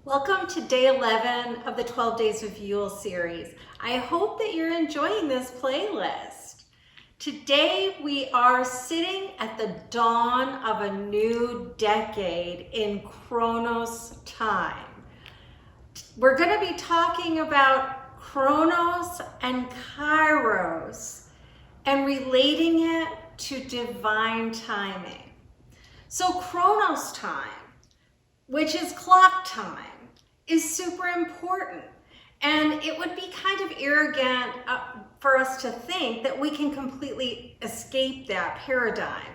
Welcome to day 11 of the 12 Days of Yule series. I hope that you're enjoying this playlist. Today we are sitting at the dawn of a new decade in Chronos time. We're going to be talking about Chronos and Kairos and relating it to divine timing. So Chronos time, which is clock time, is super important. And it would be kind of arrogant for us to think that we can completely escape that paradigm.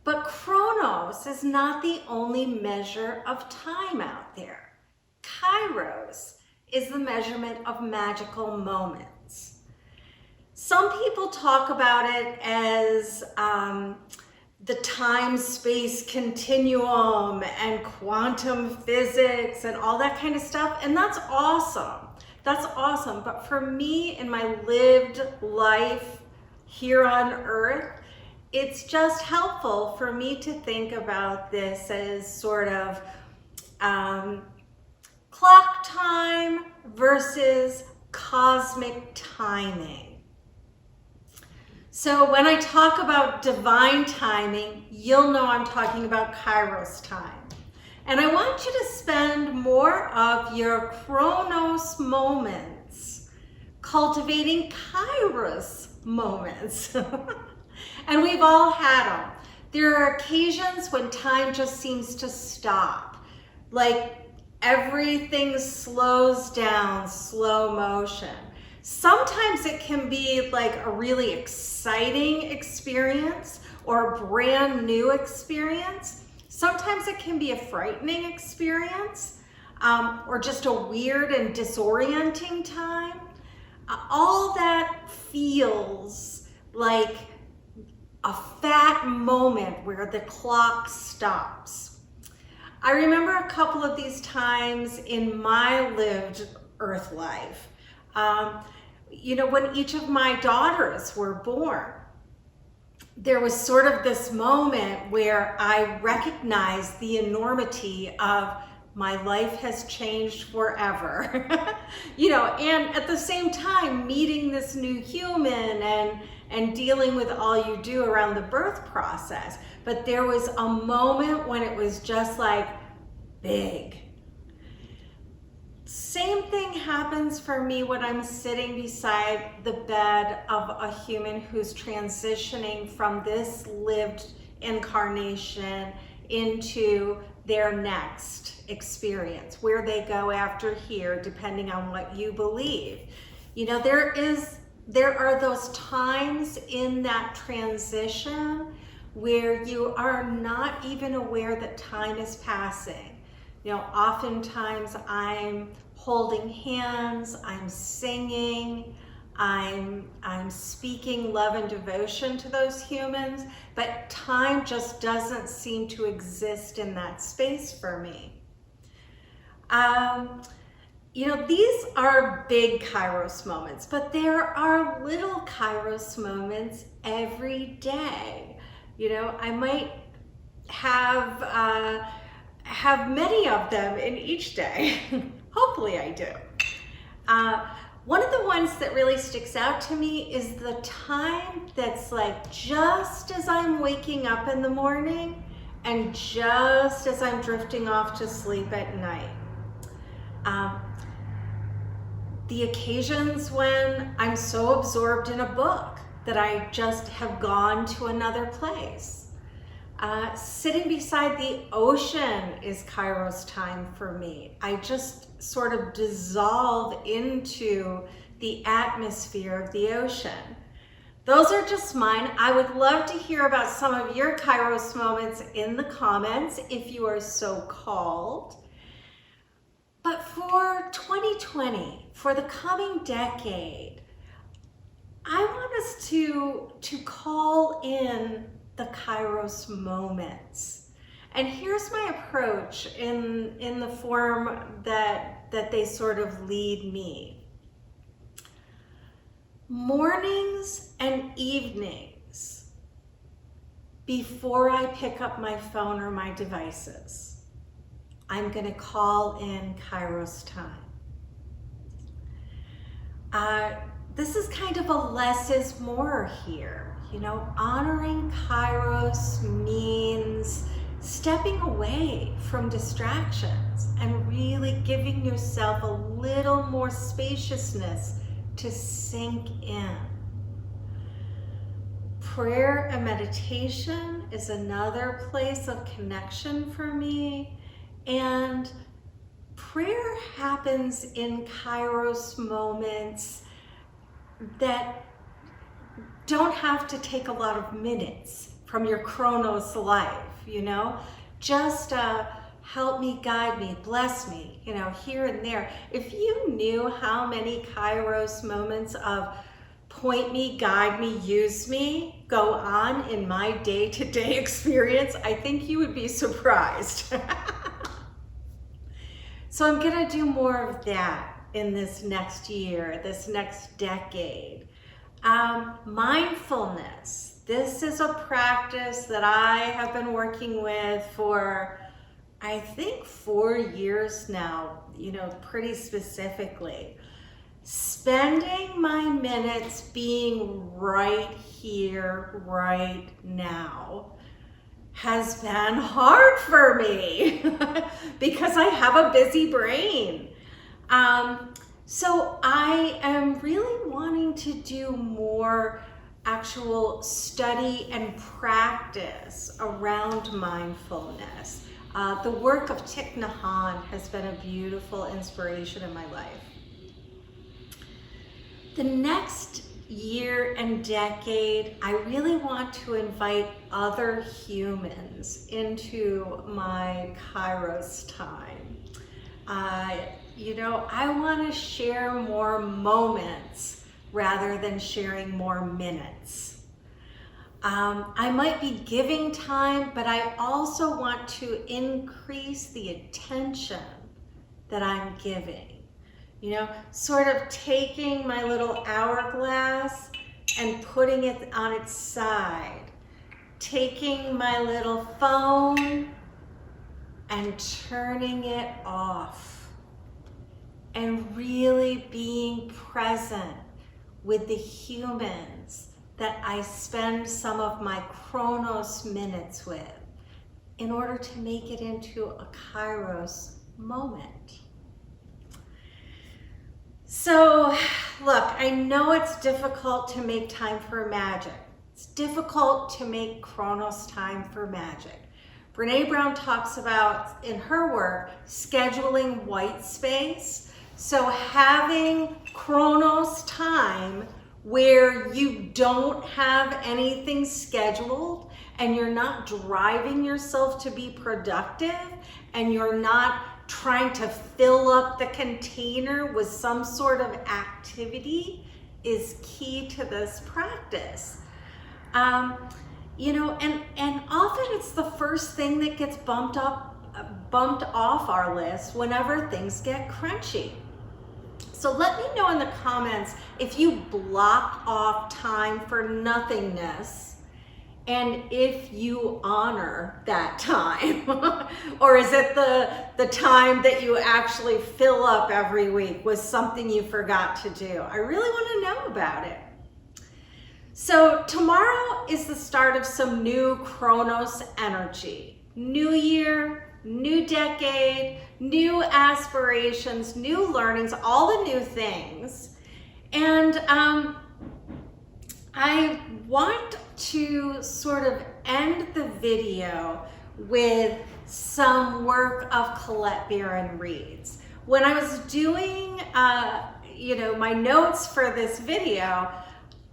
But Chronos is not the only measure of time out there. Kairos is the measurement of magical moments. Some people talk about it as the time-space continuum and quantum physics and all that kind of stuff. And that's awesome. That's awesome. But for me, in my lived life here on Earth, it's just helpful for me to think about this as sort of clock time versus cosmic timing. So when I talk about divine timing, you'll know I'm talking about Kairos time. And I want you to spend more of your Chronos moments cultivating Kairos moments. And we've all had them. There are occasions when time just seems to stop. Like everything slows down, slow motion. Sometimes it can be like a really exciting experience or a brand new experience. Sometimes it can be a frightening experience or just a weird and disorienting time. All that feels like a fat moment where the clock stops. I remember a couple of these times in my lived Earth life. When each of my daughters were born, there was sort of this moment where I recognized the enormity of my life has changed forever. And at the same time, meeting this new human and dealing with all you do around the birth process. But there was a moment when it was just like big. Same thing happens for me when I'm sitting beside the bed of a human who's transitioning from this lived incarnation into their next experience, where they go after here, depending on what you believe. There are those times in that transition where you are not even aware that time is passing. Oftentimes I'm holding hands, I'm singing, I'm speaking love and devotion to those humans, but time just doesn't seem to exist in that space for me. These are big Kairos moments, but there are little Kairos moments every day. I might have many of them in each day. Hopefully I do. One of the ones that really sticks out to me is the time that's like just as I'm waking up in the morning and just as I'm drifting off to sleep at night. The occasions when I'm so absorbed in a book that I just have gone to another place. Sitting beside the ocean is Kairos time for me. I just sort of dissolve into the atmosphere of the ocean. Those are just mine. I would love to hear about some of your Kairos moments in the comments if you are so called. But for 2020, for the coming decade, I want us to call in the Kairos moments. And here's my approach in the form that they sort of lead me. Mornings and evenings before I pick up my phone or my devices, I'm going to call in Kairos time. This is kind of a less is more here. You know, honoring Kairos means stepping away from distractions and really giving yourself a little more spaciousness to sink in. Prayer and meditation is another place of connection for me, and prayer happens in Kairos moments that don't have to take a lot of minutes from your Chronos life, you know? Just help me, guide me, bless me, you know, here and there. If you knew how many Kairos moments of point me, guide me, use me go on in my day-to-day experience, I think you would be surprised. So I'm gonna do more of that in this next year, this next decade. Mindfulness. This is a practice that I have been working with for, I think, 4 years now, you know, pretty specifically. Spending my minutes being right here, right now, has been hard for me because I have a busy brain. So I am really wanting to do more actual study and practice around mindfulness. The work of Thich Nhat Hanh has been a beautiful inspiration in my life. The next year and decade, I really want to invite other humans into my Kairos time. You know, I want to share more moments rather than sharing more minutes. I might be giving time, but I also want to increase the attention that I'm giving. You know, sort of taking my little hourglass and putting it on its side. Taking my little phone and turning it off. And really being present with the humans that I spend some of my Chronos minutes with in order to make it into a Kairos moment. So, look, I know it's difficult to make time for magic. It's difficult to make Chronos time for magic. Brené Brown talks about, in her work, scheduling white space. So having Chronos time where you don't have anything scheduled and you're not driving yourself to be productive and you're not trying to fill up the container with some sort of activity is key to this practice. You know, and often it's the first thing that gets bumped off our list whenever things get crunchy. So let me know in the comments if you block off time for nothingness and if you honor that time. Or is it the time that you actually fill up every week with something you forgot to do? I really want to know about it. So tomorrow is the start of some new Chronos energy. New year, new decade, new aspirations, new learnings, all the new things. And I want to sort of end the video with some work of Colette Baron Reed's. When I was doing you know, my notes for this video,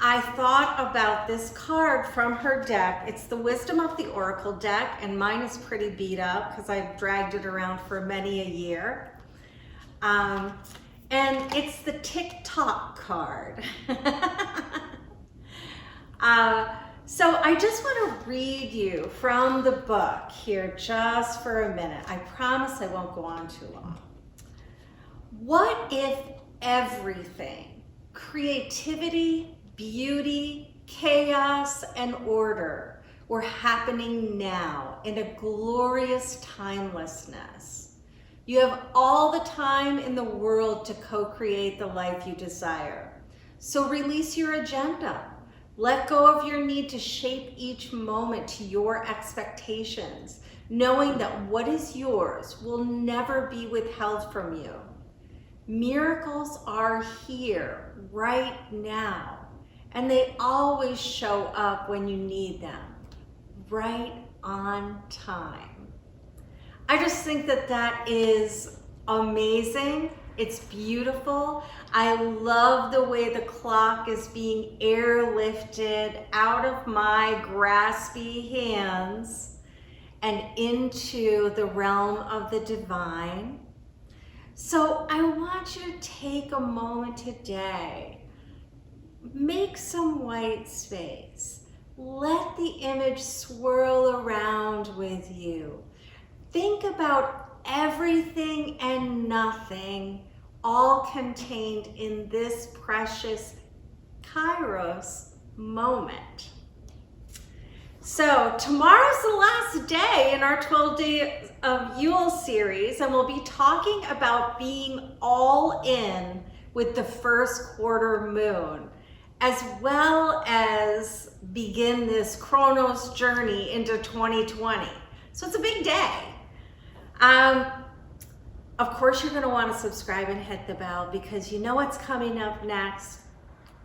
I thought about this card from her deck. It's the Wisdom of the Oracle deck, and mine is pretty beat up because I've dragged it around for many a year. And it's the TikTok card. So I just want to read you from the book here just for a minute. I promise I won't go on too long. What if everything, creativity, beauty, chaos, and order were happening now in a glorious timelessness? You have all the time in the world to co-create the life you desire. So release your agenda. Let go of your need to shape each moment to your expectations, knowing that what is yours will never be withheld from you. Miracles are here right now, and they always show up when you need them, right on time. I just think that that is amazing. It's beautiful. I love the way the clock is being airlifted out of my graspy hands and into the realm of the divine. So I want you to take a moment today, make some white space, let the image swirl around with you. Think about everything and nothing, all contained in this precious Kairos moment. So tomorrow's the last day in our 12 Days of Yule series, and we'll be talking about being all in with the first quarter moon, as well as begin this Chronos journey into 2020. So it's a big day. Of course, you're going to want to subscribe and hit the bell, because you know what's coming up next.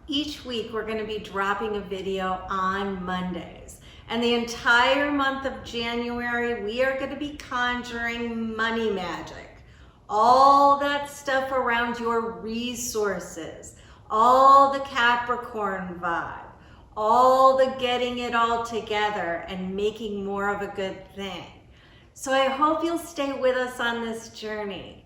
Each week, we're going to be dropping a video on Mondays. And the entire month of January, we are going to be conjuring money magic. All that stuff around your resources, all the Capricorn vibe, all the getting it all together and making more of a good thing. So I hope you'll stay with us on this journey.